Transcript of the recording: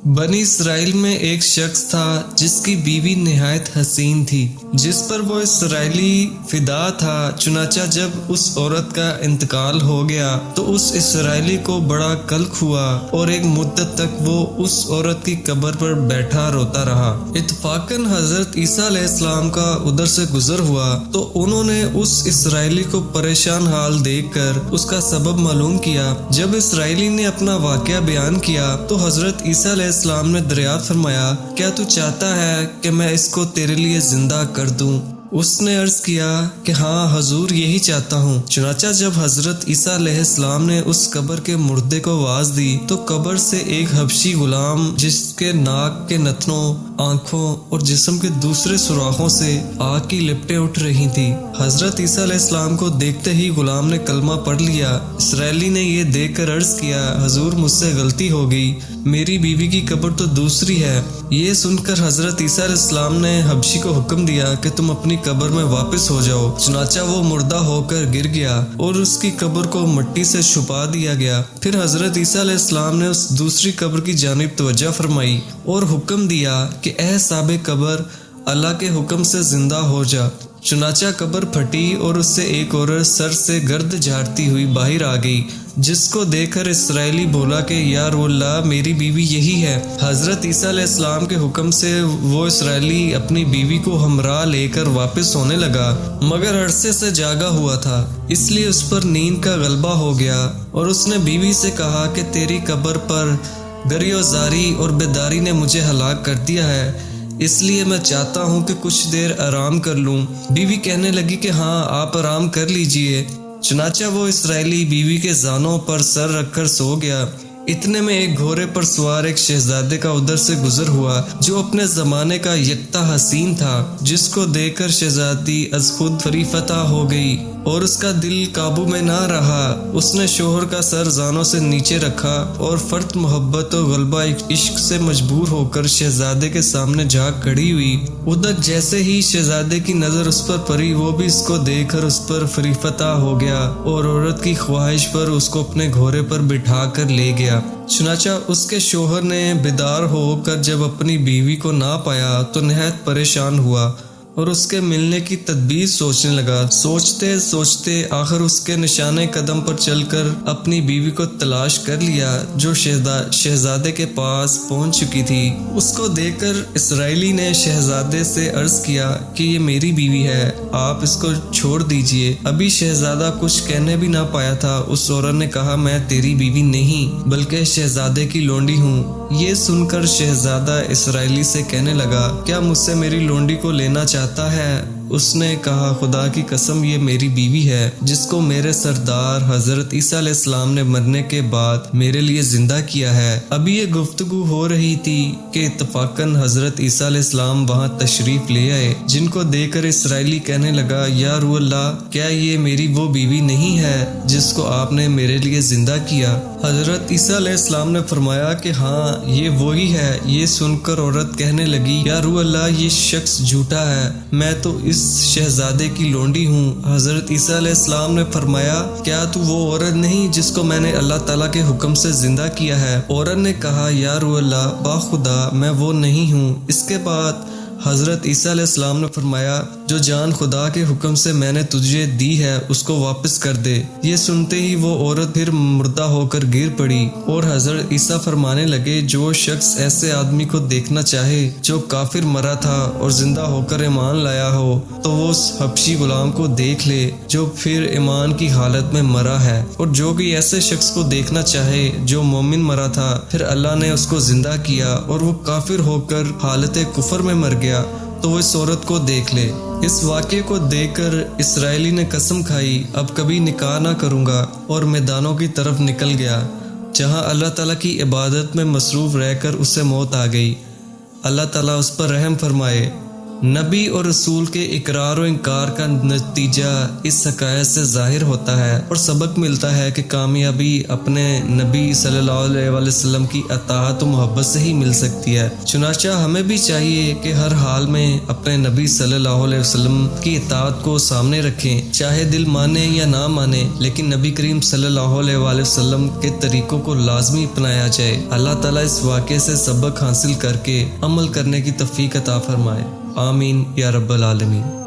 بنی اسرائیل میں ایک شخص تھا جس کی بیوی نہایت حسین تھی، جس پر وہ اسرائیلی فدا تھا۔ چنانچہ جب اس عورت کا انتقال ہو گیا تو اس اسرائیلی کو بڑا قلق ہوا اور ایک مدت تک وہ اس عورت کی قبر پر بیٹھا روتا رہا۔ اتفاقاً حضرت عیسیٰ علیہ السلام کا ادھر سے گزر ہوا تو انہوں نے اس اسرائیلی کو پریشان حال دیکھ کر اس کا سبب معلوم کیا۔ جب اسرائیلی نے اپنا واقعہ بیان کیا تو حضرت عیسیٰ علیہ السلام نے دریافت فرمایا، کیا تو چاہتا ہے کہ میں اس کو تیرے لیے زندہ کر دوں؟ اس نے عرض کیا کہ ہاں حضور، یہی چاہتا ہوں۔ چنانچہ جب حضرت عیسیٰ علیہ السلام نے اس قبر کے مردے کو آواز دی تو قبر سے ایک حبشی غلام، جس کے ناک کے نتنوں، آنکھوں اور جسم کے دوسرے سوراخوں سے آگ کی لپٹیں اٹھ رہی تھی، حضرت عیسیٰ علیہ السلام کو دیکھتے ہی غلام نے کلمہ پڑھ لیا۔ اسرائیلی نے یہ دیکھ کر عرض کیا، حضور مجھ سے غلطی ہو گئی، میری بیوی کی قبر تو دوسری ہے۔ یہ سن کر حضرت عیسیٰ علیہ السلام نے حبشی کو حکم دیا کہ تم اپنی قبر میں واپس ہو جاؤ۔ چنانچہ وہ مردہ ہو کر گر گیا اور اس کی قبر کو مٹی سے چھپا دیا گیا۔ پھر حضرت عیسیٰ علیہ السلام نے اس دوسری قبر کی جانب توجہ فرمائی اور حکم دیا کہ اے صاحب قبر، اللہ کے حکم سے زندہ ہو جا۔ چنانچہ قبر پھٹی اور اس سے ایک عورت سر سے گرد جھاڑتی ہوئی باہر آ گئی، جس کو دیکھ کر اسرائیلی بولا کہ یا رسول اللہ، میری بیوی یہی ہے۔ حضرت عیسیٰ علیہ السلام کے حکم سے وہ اسرائیلی اپنی بیوی کو ہمراہ لے کر واپس ہونے لگا، مگر عرصے سے جاگا ہوا تھا، اس لیے اس پر نیند کا غلبہ ہو گیا اور اس نے بیوی سے کہا کہ تیری قبر پر گریوزاری اور بیداری نے مجھے ہلاک کر دیا ہے، اس لیے میں چاہتا ہوں کہ کچھ دیر آرام کر لوں۔ بیوی کہنے لگی کہ ہاں آپ آرام کر لیجئے۔ چنانچہ وہ اسرائیلی بیوی کے زانوں پر سر رکھ کر سو گیا۔ اتنے میں ایک گھوڑے پر سوار ایک شہزادے کا ادھر سے گزر ہوا جو اپنے زمانے کا یکتا حسین تھا، جس کو دیکھ کر شہزادی از خود فریفتہ ہو گئی اور اس کا دل قابو میں نہ رہا۔ اس نے شوہر کا سر زانوں سے نیچے رکھا اور فرط محبت و غلبہ عشق سے مجبور ہو کر شہزادے کے سامنے جھانک کھڑی ہوئی۔ ادھر جیسے ہی شہزادے کی نظر اس پر پڑی، وہ بھی اس کو دیکھ کر اس پر فریفتہ ہو گیا اور عورت کی خواہش پر اس کو اپنے گھوڑے پر بٹھا کر لے گیا۔ چنانچہ اس کے شوہر نے بیدار ہو کر جب اپنی بیوی کو نہ پایا تو نہایت پریشان ہوا اور اس کے ملنے کی تدبیر سوچنے لگا۔ سوچتے سوچتے آخر اس کے نشانے قدم پر چل کر اپنی بیوی کو تلاش کر لیا، جو شہزادے کے پاس پہنچ چکی تھی۔ اس کو دیکھ کر اسرائیلی نے شہزادے سے عرض کیا کہ یہ میری بیوی ہے، آپ اس کو چھوڑ دیجئے۔ ابھی شہزادہ کچھ کہنے بھی نہ پایا تھا، اس عورت نے کہا، میں تیری بیوی نہیں بلکہ شہزادے کی لونڈی ہوں۔ یہ سن کر شہزادہ اسرائیلی سے کہنے لگا، کیا مجھ سے میری لونڈی کو لینا چاہتا ہے؟ اس نے کہا، خدا کی قسم یہ میری بیوی ہے، جس کو میرے سردار حضرت عیسیٰ علیہ السلام نے مرنے کے بعد میرے لیے زندہ کیا ہے۔ ابھی یہ گفتگو ہو رہی تھی کہ اتفاقاً حضرت عیسیٰ علیہ السلام وہاں تشریف لے آئے، جن کو دیکھ کر اسرائیلی کہنے لگا، یا رسول اللہ، کیا یہ میری وہ بیوی نہیں ہے جس کو آپ نے میرے لیے زندہ کیا؟ حضرت عیسیٰ علیہ السلام نے فرمایا کہ ہاں یہ وہی ہے۔ یہ سن کر عورت کہنے لگی، یا رسول اللہ، یہ شخص جھوٹا ہے، میں تو اس شہزادے کی لونڈی ہوں۔ حضرت عیسیٰ علیہ السلام نے فرمایا، کیا تو وہ عورت نہیں جس کو میں نے اللہ تعالیٰ کے حکم سے زندہ کیا ہے؟ عورت نے کہا، یا رسول اللہ، باخدا میں وہ نہیں ہوں۔ اس کے بعد حضرت عیسیٰ علیہ السلام نے فرمایا، جو جان خدا کے حکم سے میں نے تجھے دی ہے اس کو واپس کر دے۔ یہ سنتے ہی وہ عورت پھر مردہ ہو کر گر پڑی اور حضرت عیسیٰ فرمانے لگے، جو شخص ایسے آدمی کو دیکھنا چاہے جو کافر مرا تھا اور زندہ ہو کر ایمان لایا ہو تو وہ اس حبشی غلام کو دیکھ لے جو پھر ایمان کی حالت میں مرا ہے، اور جو کہ ایسے شخص کو دیکھنا چاہے جو مومن مرا تھا پھر اللہ نے اس کو زندہ کیا اور وہ کافر ہو کر حالت کفر میں مر گیا تو وہ اس عورت کو دیکھ لے۔ اس واقعے کو دیکھ کر اسرائیلی نے قسم کھائی، اب کبھی نکاح نہ کروں گا، اور میدانوں کی طرف نکل گیا جہاں اللہ تعالیٰ کی عبادت میں مصروف رہ کر اسے موت آ گئی۔ اللہ تعالیٰ اس پر رحم فرمائے۔ نبی اور رسول کے اقرار و انکار کا نتیجہ اس حقائق سے ظاہر ہوتا ہے اور سبق ملتا ہے کہ کامیابی اپنے نبی صلی اللہ علیہ وسلم کی اطاعت و محبت سے ہی مل سکتی ہے۔ چنانچہ ہمیں بھی چاہیے کہ ہر حال میں اپنے نبی صلی اللہ علیہ وسلم کی اطاعت کو سامنے رکھیں، چاہے دل مانے یا نہ مانے، لیکن نبی کریم صلی اللہ علیہ وسلم کے طریقوں کو لازمی اپنایا جائے۔ اللہ تعالیٰ اس واقعے سے سبق حاصل کر کے عمل کرنے کی توفیق عطا فرمائے۔ آمین یا رب العالمین۔